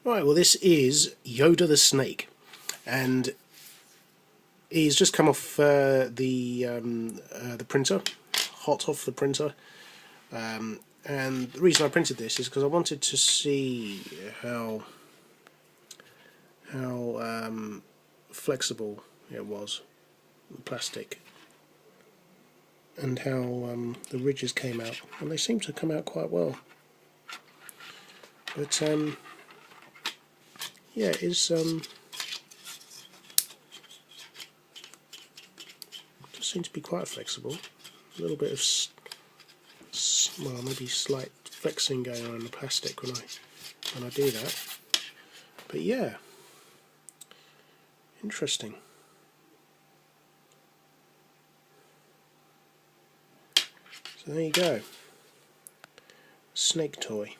Right, well this is Yoda the Snake, and he's just come off the printer, hot off the printer, and the reason I printed this is because I wanted to see how flexible it was, the plastic, and how the ridges came out, and they seem to come out quite well. But yeah, it is just seems to be quite flexible. A little bit of well, maybe slight flexing going on in the plastic when I do that. But yeah, interesting. So there you go, snake toy.